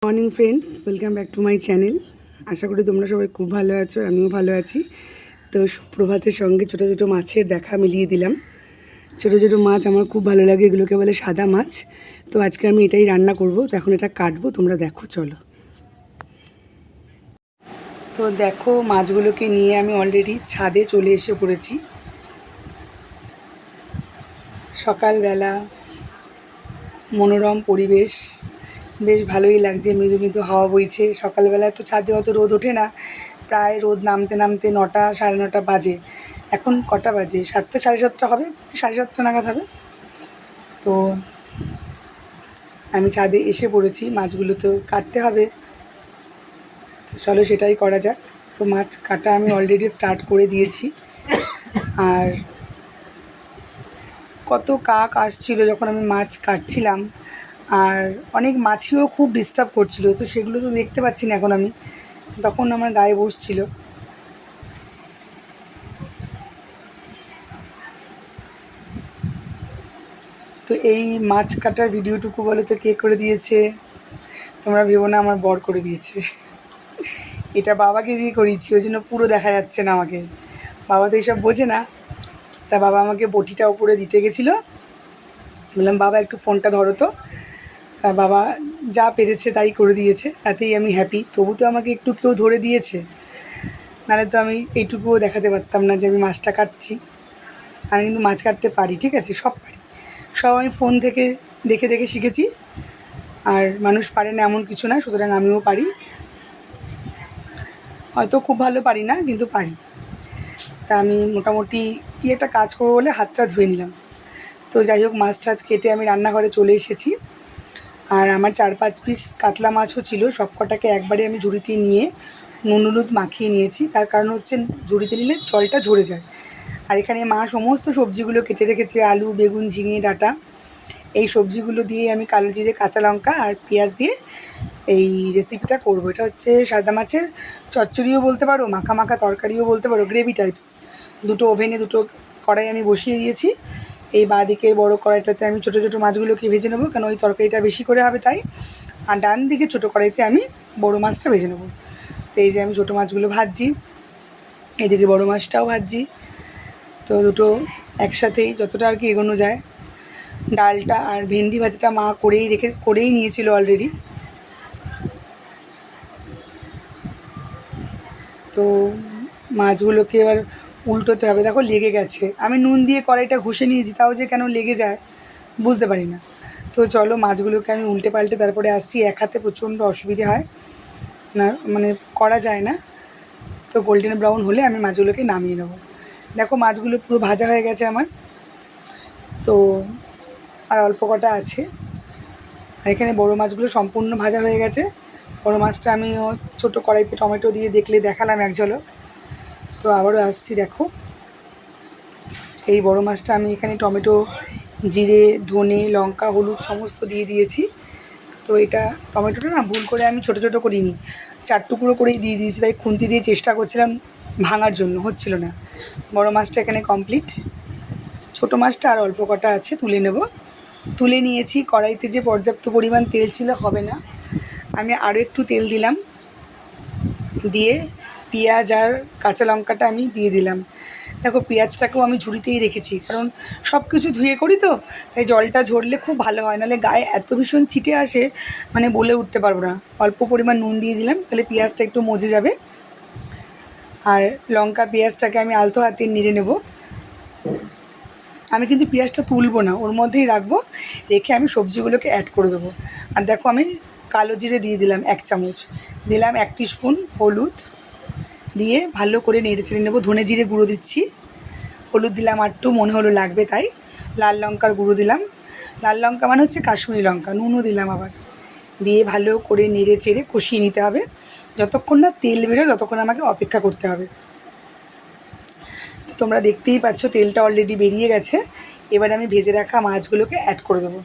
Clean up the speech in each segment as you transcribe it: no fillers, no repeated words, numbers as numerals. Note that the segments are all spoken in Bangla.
Morning friends, welcome back to my channel. আশা করি তোমরা সবাই খুব ভালো আছো, আমিও ভালো আছি। তো সুপ্রভাতের সঙ্গে ছোটো ছোটো মাছের দেখা মিলিয়ে দিলাম। ছোটো ছোটো মাছ আমার খুব ভালো লাগে, এগুলোকে বলে সাদা মাছ। তো আজকে আমি এটাই রান্না করব। তো এখন এটা কাটবো, তোমরা দেখো চলো। তো দেখো, মাছগুলোকে নিয়ে আমি অলরেডি ছাদে চলে এসে পড়েছি। সকালবেলা মনোরম পরিবেশ, বেশ ভালোই লাগছে, মৃদু মৃদু হাওয়া বইছে। সকালবেলায় তো ছাদে অত রোদ ওঠে না, প্রায় রোদ নামতে নামতে 9টা সাড়ে 9টা বাজে। এখন কটা বাজে? 7টা সাড়ে 7টা হবে, সাড়ে 7টা নাগাদ হবে। তো আমি ছাদে এসে পড়েছি, মাছগুলো তো কাটতে হবে। তো চলো সেটাই করা যাক। তো মাছ কাটা আমি অলরেডি স্টার্ট করে দিয়েছি। আর কত কাক আসছিল যখন আমি মাছ কাটছিলাম, আর অনেক মাছিও খুব ডিস্টার্ব করছিল। তো সেগুলো তো দেখতে পাচ্ছি না এখন আমি, তখন আমার গায়ে বসছিল। তো এই মাছ কাটার ভিডিওটুকু বলো তো কে করে দিয়েছে? তোমরা ভেবো না আমার বর করে দিয়েছে। এটা বাবাকে দিয়ে করিয়েছি, ওই জন্য পুরো দেখা যাচ্ছে না আমাকে। বাবা তো এইসব বোঝে না। তা বাবা আমাকে বটিটা ওপরে দিতে গেছিলো, বললাম বাবা একটু ফোনটা ধরো তো। তা বাবা যা পেরেছে তাই করে দিয়েছে, তাতেই আমি হ্যাপি। তবু তো আমাকে একটু কেউ ধরে দিয়েছে, নাহলে তো আমি এইটুকুও দেখাতে পারতাম না যে আমি মাছটা কাটছি। আমি কিন্তু মাছ কাটতে পারি, ঠিক আছে, সব পারি। সব আমি ফোন থেকে দেখে দেখে শিখেছি। আর মানুষ পারে না এমন কিছু না, সুতরাং আমিও পারি। হয়তো খুব ভালো পারি না, কিন্তু পারি। তা আমি মোটামুটি কি একটা কাজ করবো বলে হাতটা ধুয়ে নিলাম। তো যাই হোক, মাছ টাছ কেটে আমি রান্নাঘরে চলে এসেছি। আর আমার 4-5 পিস কাতলা মাছও ছিল, সব কটাকে একবারে আমি ঝুড়িতে নিয়ে নুন হলুদ মাখিয়ে নিয়েছি। তার কারণ হচ্ছে ঝুড়িতে নিলে জলটা ঝরে যায়। আর এখানে মা সমস্ত সবজিগুলো কেটে রেখেছে, আলু, বেগুন, ঝিঙে, ডাঁটা। এই সবজিগুলো দিয়ে আমি কালো জিরে, কাঁচা লঙ্কা আর পেঁয়াজ দিয়ে এই রেসিপিটা করবো। এটা হচ্ছে সাদা মাছের চচ্চড়িও বলতে পারো, মাখা মাখা তরকারিও বলতে পারো, গ্রেভি টাইপস। দুটো ওভেনে দুটো কড়াই আমি বসিয়ে দিয়েছি। এই বাঁদিকের বড় কড়াইটাতে আমি ছোটো ছোটো মাছগুলোকে ভেজে নেবো, কারণ ওই তরকারিটা বেশি করে হবে তাই। আর ডান দিকে ছোটো কড়াইতে আমি বড়ো মাছটা ভেজে নেবো। তো এই যে আমি ছোটো মাছগুলো ভাজছি, এদিকে বড়ো মাছটাও ভাজছি। তো দুটো একসাথেই যতটা আর কি এগোনো যায়। ডালটা আর ভেন্ডি ভাজিটা মা করেই নিয়েছিল অলরেডি। তো মাছগুলোকে এবার উল্টোতে হবে। দেখো লেগে গেছে, আমি নুন দিয়ে কড়াইটা ঘষে নিয়েছি, তাও যে কেন লেগে যায় বুঝতে পারি না। তো চলো মাছগুলোকে আমি উল্টে পাল্টে তারপরে আসছি। এক হাতে প্রচণ্ড অসুবিধে হয় না, মানে করা যায় না। তো গোল্ডেন ব্রাউন হলে আমি মাছগুলোকে নামিয়ে নেবো। দেখো মাছগুলো পুরো ভাজা হয়ে গেছে আমার। তো আর অল্প কটা আছে। আর এখানে বড়ো মাছগুলো সম্পূর্ণ ভাজা হয়ে গেছে। বড়ো মাছটা আমি ছোটো কড়াইতে টমেটো দিয়ে দেখালাম এক ঝলক। তো আবারও আসছি, দেখো এই বড়ো মাছটা আমি এখানে টমেটো, জিরে, ধনে, লঙ্কা, হলুদ সমস্ত দিয়ে দিয়েছি। তো এটা টমেটোটা না ভুল করে আমি ছোটো ছোটো করিনি, 4 টুকরো করেই দিয়ে দিয়েছি। তাই খুন্তি দিয়ে চেষ্টা করছিলাম ভাঙার জন্য, হচ্ছিল না। বড়ো মাছটা এখানে কমপ্লিট। ছোটো মাছটা আর অল্প কটা আছে, তুলে নেব। তুলে নিয়েছি। কড়াইতে যে পর্যাপ্ত পরিমাণ তেল ছিল, হবে না, আমি আরও একটু তেল দিলাম। দিয়ে পেঁয়াজ আর কাঁচা লঙ্কাটা আমি দিয়ে দিলাম। দেখো পেঁয়াজটাকেও আমি ঝুড়িতেই রেখেছি, কারণ সব কিছু ধুয়ে করি তো, তাই জলটা ঝরলে খুব ভালো হয়, নাহলে গায়ে এত ভীষণ ছিটে আসে, মানে বলে উঠতে পারবো না। অল্প পরিমাণ নুন দিয়ে দিলাম, তাহলে পেঁয়াজটা একটু মজে যাবে। আর লঙ্কা পেঁয়াজটাকে আমি আলতো হাতে নেড়ে নেব। আমি কিন্তু পেঁয়াজটা তুলবো না, ওর মধ্যেই রাখবো, রেখে আমি সবজিগুলোকে অ্যাড করে দেবো। আর দেখো আমি কালো জিরে দিয়ে দিলাম 1 চামচ, দিলাম 1 টিস্পুন হলুদ, দিয়ে ভালো করে নেড়ে চেড়ে নেবো। ধনে জিরে গুঁড়ো দিচ্ছি, হলুদ দিলাম আর একটু, মনে হলো লাগবে তাই। লাল লঙ্কার গুঁড়ো দিলাম, লাল লঙ্কা মানে হচ্ছে কাশ্মীরি লঙ্কা, নুনও দিলাম আবার। দিয়ে ভালো করে নেড়ে চেড়ে কষিয়ে নিতে হবে, যতক্ষণ না তেল বেরোয় ততক্ষণ আমাকে অপেক্ষা করতে হবে। তো তোমরা দেখতেই পাচ্ছ তেলটা অলরেডি বেরিয়ে গেছে। এবার আমি ভেজে রাখা মাছগুলোকে অ্যাড করে দেবো।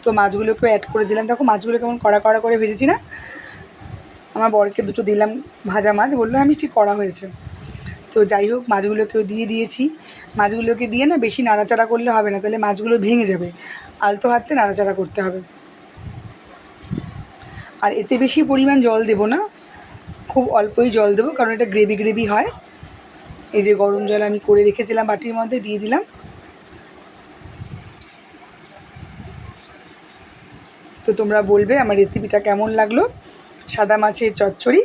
তো মাছগুলোকেও অ্যাড করে দিলাম। দেখো মাছগুলো কেমন কড়া কড়া করে ভেজেছি না। আমার বরকে দুটো দিলাম ভাজা মাছ, বললো আমি ঠিক করা হয়েছে। তো যাই হোক, মাছগুলোকেও দিয়ে দিয়েছি। মাছগুলোকে দিয়ে না বেশি নাড়াচাড়া করলে হবে না, তাহলে মাছগুলো ভেঙে যাবে, আলতো হাতে নাড়াচাড়া করতে হবে। আর এতে বেশি পরিমাণ জল দেবো না, খুব অল্পই জল দেবো, কারণ এটা গ্রেভি গ্রেভি হয়। এই যে গরম জল আমি করে রেখেছিলাম বাটির মধ্যে, দিয়ে দিলাম। তো তোমরা বলবে আমার রেসিপিটা কেমন লাগলো। সাদা মাছের চচ্চড়ি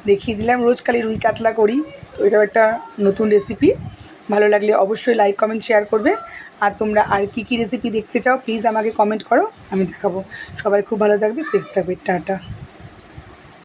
দেখিয়ে দিলাম, রোজ খালি রুই কাতলা করি, তো এটাও একটা নতুন রেসিপি। ভালো লাগলে অবশ্যই লাইক কমেন্ট শেয়ার করবে। আর তোমরা আর কী কী রেসিপি দেখতে চাও প্লিজ আমাকে কমেন্ট করো, আমি দেখাবো। সবাই খুব ভালো থাকবে, সেফ থাকবে, টাটা।